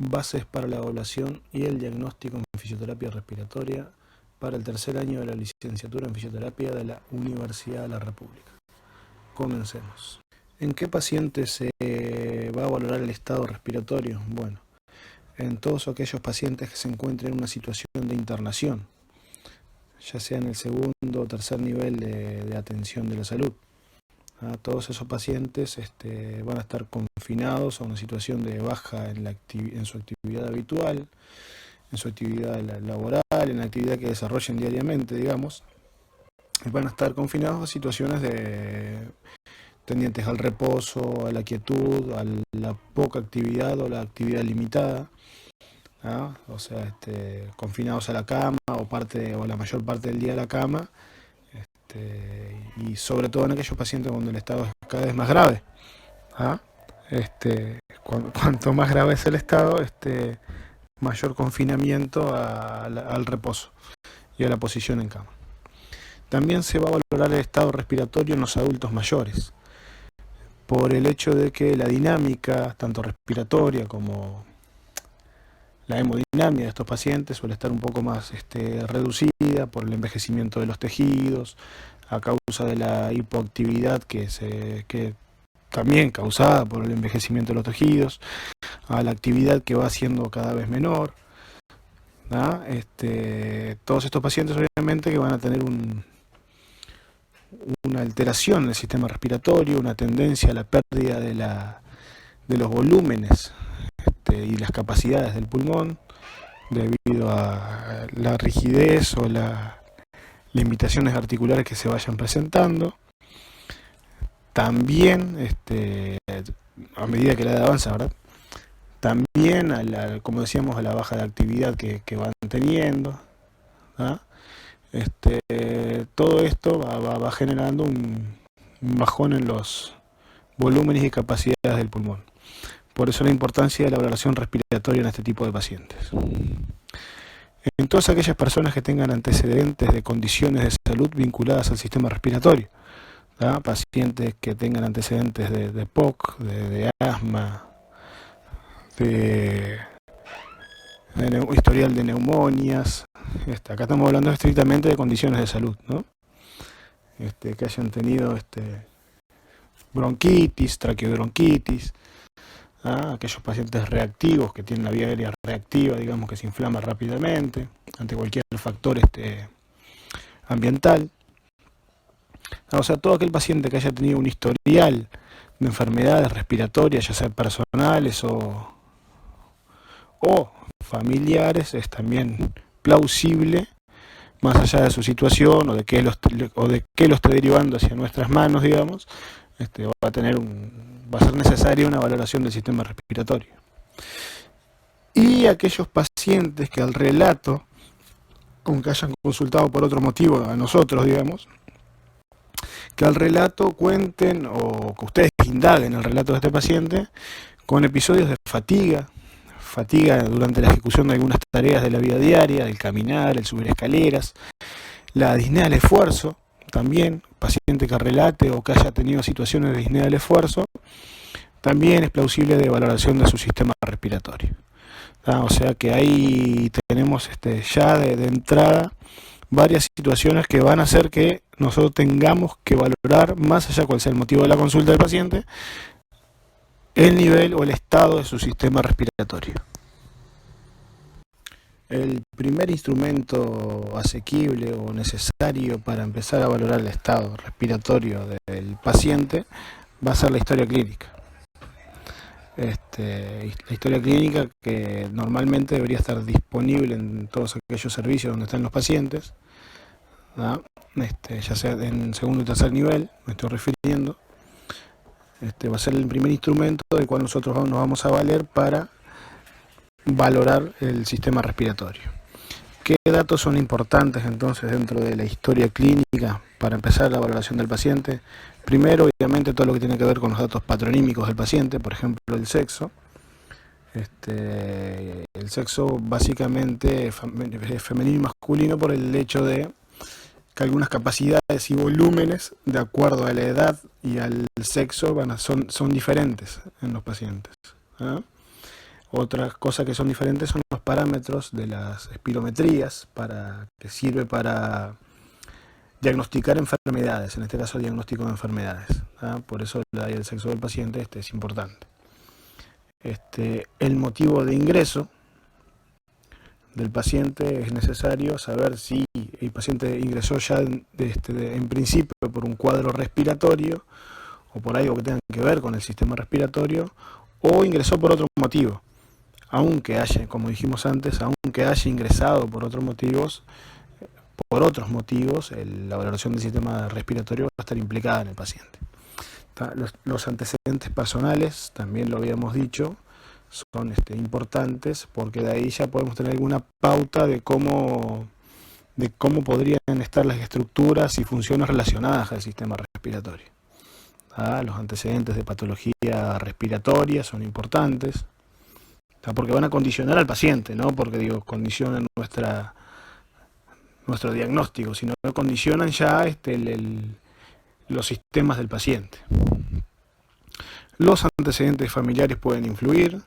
Bases para la evaluación y el diagnóstico en fisioterapia respiratoria para el tercer año de la licenciatura en fisioterapia de la Universidad de la República. Comencemos. ¿En qué pacientes se va a valorar el estado respiratorio? Bueno, en todos aquellos pacientes que se encuentren en una situación de internación, ya sea en el segundo o tercer nivel de atención de la salud. Todos esos pacientes van a estar confinados a una situación de baja en su actividad habitual, en su actividad laboral, en la actividad que desarrollen diariamente, digamos. Van a estar confinados a situaciones tendientes al reposo, a la quietud, a la poca actividad o la actividad limitada. O sea, confinados a la cama o la mayor parte del día a la cama. Y sobre todo en aquellos pacientes donde el estado es cada vez más grave. Cuanto más grave es el estado, mayor confinamiento al reposo y a la posición en cama. También se va a valorar el estado respiratorio en los adultos mayores, por el hecho de que la dinámica, tanto respiratoria como la hemodinámica de estos pacientes suele estar un poco más reducida por el envejecimiento de los tejidos, a causa de la hipoactividad que también causada por el envejecimiento de los tejidos, a la actividad que va siendo cada vez menor. Todos estos pacientes obviamente que van a tener una alteración del sistema respiratorio, una tendencia a la pérdida de los volúmenes y las capacidades del pulmón debido a la rigidez o las limitaciones articulares que se vayan presentando. También, a medida que la edad avanza, ¿verdad? También, como decíamos, a la baja de actividad que van teniendo. Todo esto va generando un bajón en los volúmenes y capacidades del pulmón. Por eso la importancia de la valoración respiratoria en este tipo de pacientes. En todas aquellas personas que tengan antecedentes de condiciones de salud vinculadas al sistema respiratorio, pacientes que tengan antecedentes de POC, de asma, de historial de neumonias. Acá estamos hablando estrictamente de condiciones de salud, ¿no? Que hayan tenido bronquitis, traqueobronquitis, aquellos pacientes reactivos que tienen la vía aérea reactiva, digamos, que se inflama rápidamente ante cualquier factor ambiental. O sea, todo aquel paciente que haya tenido un historial de enfermedades respiratorias, ya sea personales o familiares, es también plausible, más allá de su situación o de qué lo esté derivando hacia nuestras manos, digamos, va a ser necesaria una valoración del sistema respiratorio. Y aquellos pacientes que al relato, aunque hayan consultado por otro motivo a nosotros, digamos, que al relato cuenten o que ustedes indaguen el relato de este paciente con episodios de fatiga durante la ejecución de algunas tareas de la vida diaria, del caminar, el subir escaleras, la disnea del esfuerzo, también, paciente que relate o que haya tenido situaciones de disnea del esfuerzo, también es plausible de valoración de su sistema respiratorio. O sea que ahí tenemos ya de entrada varias situaciones que van a hacer que nosotros tengamos que valorar, más allá cuál sea el motivo de la consulta del paciente, el nivel o el estado de su sistema respiratorio. El primer instrumento asequible o necesario para empezar a valorar el estado respiratorio del paciente va a ser la historia clínica. La historia clínica que normalmente debería estar disponible en todos aquellos servicios donde están los pacientes, ya sea en segundo y tercer nivel, me estoy refiriendo. Va a ser el primer instrumento del cual nosotros nos vamos a valer para valorar el sistema respiratorio. ¿Qué datos son importantes entonces dentro de la historia clínica para empezar la valoración del paciente? Primero, obviamente, todo lo que tiene que ver con los datos patronímicos del paciente, por ejemplo, el sexo. El sexo básicamente es femenino y masculino por el hecho de que algunas capacidades y volúmenes, de acuerdo a la edad y al sexo, son diferentes en los pacientes. Otras cosas que son diferentes son los parámetros de las espirometrías, que sirve para diagnosticar enfermedades, en este caso diagnóstico de enfermedades. Por eso la edad y el sexo del paciente es importante. El motivo de ingreso del paciente, es necesario saber si el paciente ingresó ya en principio por un cuadro respiratorio o por algo que tenga que ver con el sistema respiratorio, o ingresó por otro motivo. Aunque haya, como dijimos antes, aunque haya ingresado por otros motivos, la valoración del sistema respiratorio va a estar implicada en el paciente. Los antecedentes personales, también lo habíamos dicho, son importantes, porque de ahí ya podemos tener alguna pauta de cómo podrían estar las estructuras y funciones relacionadas al sistema respiratorio. Los antecedentes de patología respiratoria son importantes, porque van a condicionar al paciente, no porque condicionan nuestro diagnóstico, sino que condicionan ya los sistemas del paciente. Los antecedentes familiares pueden influir,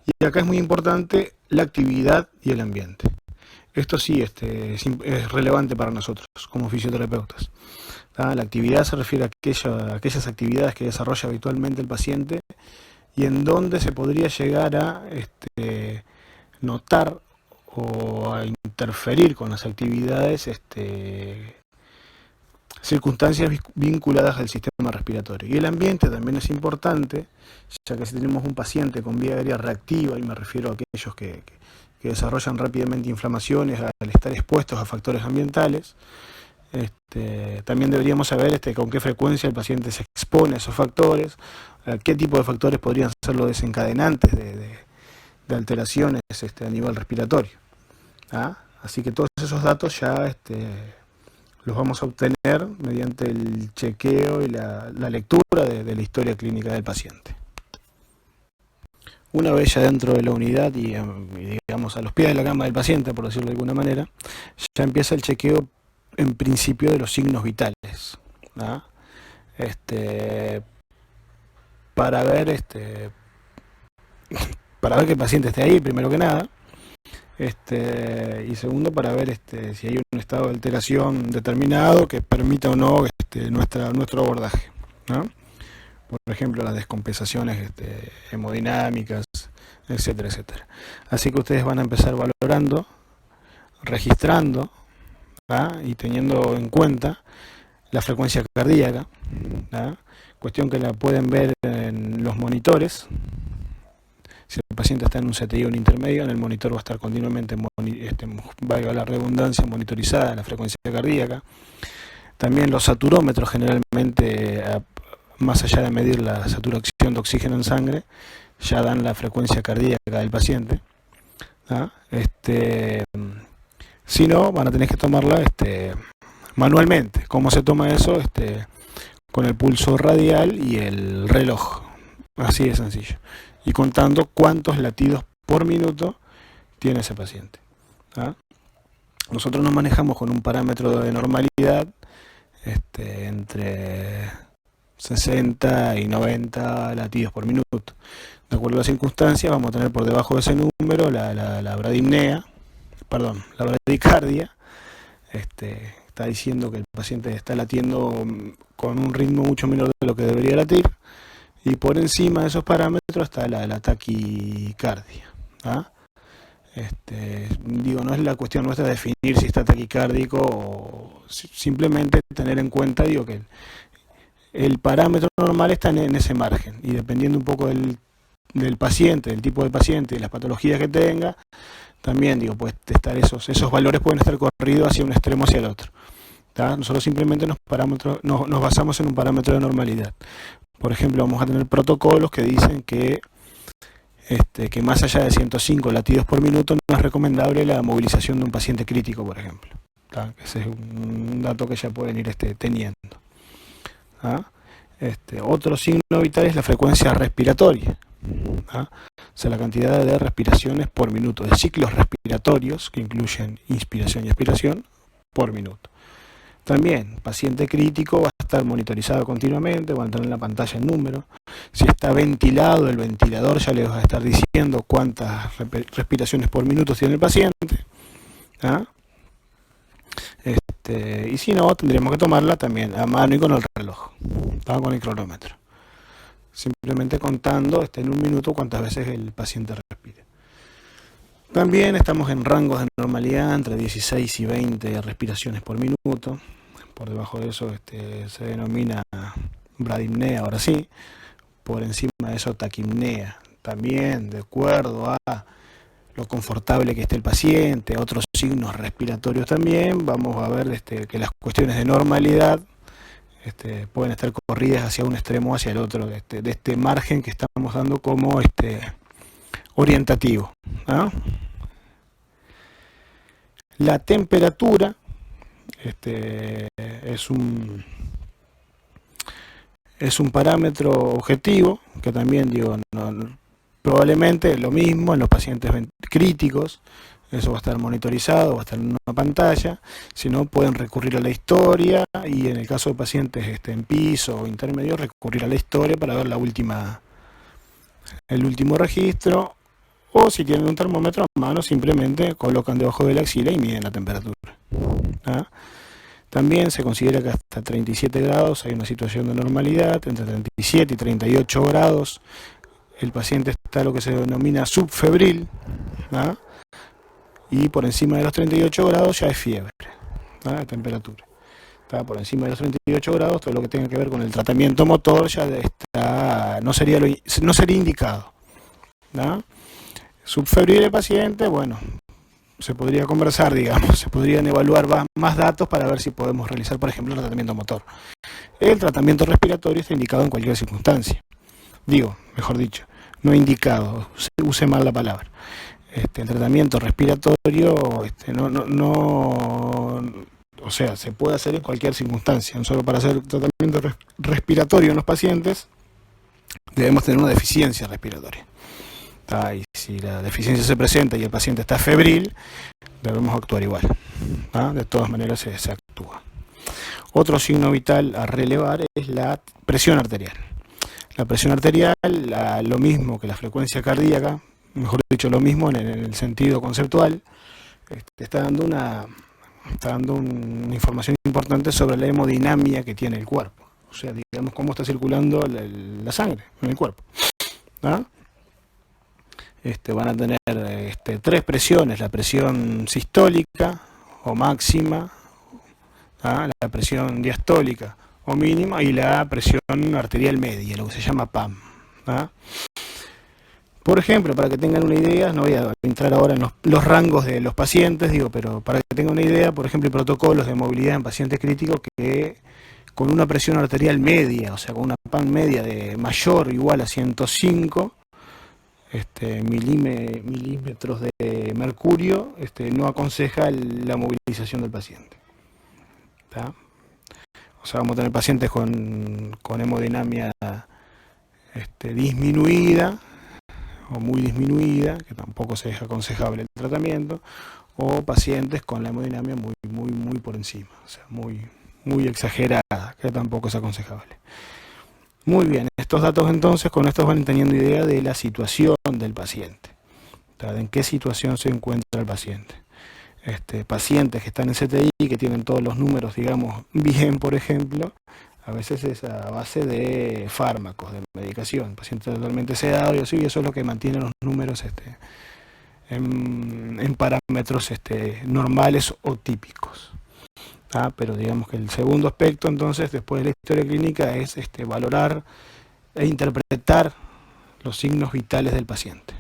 y acá es muy importante la actividad y el ambiente. Esto sí es relevante para nosotros como fisioterapeutas. La actividad se refiere a aquellas actividades que desarrolla habitualmente el paciente y en donde se podría llegar a notar o a interferir con las actividades circunstancias vinculadas al sistema respiratorio. Y el ambiente también es importante, ya que si tenemos un paciente con vía aérea reactiva, y me refiero a aquellos que desarrollan rápidamente inflamaciones al estar expuestos a factores ambientales, también deberíamos saber con qué frecuencia el paciente se expone a esos factores, qué tipo de factores podrían ser los desencadenantes de alteraciones a nivel respiratorio. Así que todos esos datos ya los vamos a obtener mediante el chequeo y la lectura de la historia clínica del paciente. Una vez ya dentro de la unidad y digamos a los pies de la cama del paciente, por decirlo de alguna manera, ya empieza el chequeo en principio de los signos vitales, para ver que el paciente esté ahí, primero que nada, y segundo para ver si hay un estado de alteración determinado que permita o no nuestro abordaje, ¿no? Por ejemplo, las descompensaciones hemodinámicas, etcétera, etcétera. Así que ustedes van a empezar valorando, registrando, y teniendo en cuenta la frecuencia cardíaca, cuestión que la pueden ver en los monitores. Si el paciente está en un CTI o un intermedio, en el monitor va a estar continuamente, valga la redundancia, monitorizada la frecuencia cardíaca. También los saturómetros, generalmente, más allá de medir la saturación de oxígeno en sangre, ya dan la frecuencia cardíaca del paciente. Si no, van a tener que tomarla manualmente. ¿Cómo se toma eso? Con el pulso radial y el reloj. Así de sencillo. Y contando cuántos latidos por minuto tiene ese paciente. Nosotros nos manejamos con un parámetro de normalidad entre 60 y 90 latidos por minuto. De acuerdo a las circunstancias, vamos a tener por debajo de ese número la bradicardia. Está diciendo que el paciente está latiendo con un ritmo mucho menor de lo que debería latir. Y por encima de esos parámetros está la taquicardia. No es la cuestión nuestra definir si está taquicárdico o simplemente tener en cuenta que el parámetro normal está en ese margen, y dependiendo un poco del paciente, del tipo de paciente y las patologías que tenga, también esos valores pueden estar corridos hacia un extremo o hacia el otro. Nosotros simplemente nos basamos en un parámetro de normalidad. Por ejemplo, vamos a tener protocolos que dicen que más allá de 105 latidos por minuto no es recomendable la movilización de un paciente crítico, por ejemplo. Ese es un dato que ya pueden ir teniendo. Otro signo vital es la frecuencia respiratoria. O sea, la cantidad de respiraciones por minuto, de ciclos respiratorios que incluyen inspiración y expiración por minuto. También, paciente crítico va a estar monitorizado continuamente, va a tener en la pantalla el número. Si está ventilado, el ventilador ya les va a estar diciendo cuántas respiraciones por minuto tiene el paciente. ¿Ah? Y si no, tendríamos que tomarla también a mano y con el reloj, con el cronómetro. Simplemente contando en un minuto cuántas veces el paciente respira. También estamos en rangos de normalidad entre 16 y 20 respiraciones por minuto. Por debajo de eso se denomina bradipnea, ahora sí. Por encima de eso taquipnea. También de acuerdo a lo confortable que esté el paciente, otros signos respiratorios también, vamos a ver que las cuestiones de normalidad pueden estar corridas hacia un extremo o hacia el otro, de este margen que estamos dando como orientativo, ¿no? La temperatura es un parámetro objetivo que también probablemente lo mismo en los pacientes críticos. Eso va a estar monitorizado, va a estar en una pantalla. Si no, pueden recurrir a la historia y en el caso de pacientes en piso o intermedio, recurrir a la historia para ver el último registro. O si tienen un termómetro a mano, simplemente colocan debajo de la axila y miden la temperatura. ¿Ah? También se considera que hasta 37 grados hay una situación de normalidad, entre 37 y 38 grados el paciente está lo que se denomina subfebril, ¿ah? Y por encima de los 38 grados ya es fiebre, ¿ah? Temperatura. Está por encima de los 38 grados, todo lo que tenga que ver con el tratamiento motor ya no sería indicado, ¿ah? Subfebril el paciente, bueno, se podría conversar, se podrían evaluar más datos para ver si podemos realizar, por ejemplo, el tratamiento motor. El tratamiento respiratorio está indicado en cualquier circunstancia. Mejor dicho, no indicado, use mal la palabra. El tratamiento respiratorio, o sea, se puede hacer en cualquier circunstancia. No solo para hacer tratamiento respiratorio en los pacientes, debemos tener una deficiencia respiratoria. Y si la deficiencia se presenta y el paciente está febril, debemos actuar igual. De todas maneras se actúa. Otro signo vital a relevar es la presión arterial. La presión arterial, lo mismo que la frecuencia cardíaca, mejor dicho, lo mismo en el sentido conceptual, está dando una información importante sobre la hemodinamia que tiene el cuerpo. O sea, digamos, cómo está circulando la sangre en el cuerpo. Van a tener tres presiones: la presión sistólica o máxima, la presión diastólica o mínima y la presión arterial media, lo que se llama PAM. Por ejemplo, para que tengan una idea, no voy a entrar ahora en los rangos de los pacientes, pero para que tengan una idea, por ejemplo, hay protocolos de movilidad en pacientes críticos que con una presión arterial media, o sea, con una PAM media de mayor o igual a 105 milímetros de mercurio, no aconseja la movilización del paciente. O sea, vamos a tener pacientes con hemodinamia disminuida o muy disminuida, que tampoco es aconsejable el tratamiento, o pacientes con la hemodinamia muy por encima, o sea, muy exagerada, que tampoco es aconsejable. Muy bien, estos datos entonces, con estos van teniendo idea de la situación del paciente, en qué situación se encuentra el paciente. Pacientes que están en CTI, que tienen todos los números, digamos, bien, por ejemplo, a veces es a base de fármacos, de medicación, paciente totalmente sedado y así, y eso es lo que mantiene los números en parámetros normales o típicos. Pero digamos que el segundo aspecto, entonces, después de la historia clínica, es valorar e interpretar los signos vitales del paciente.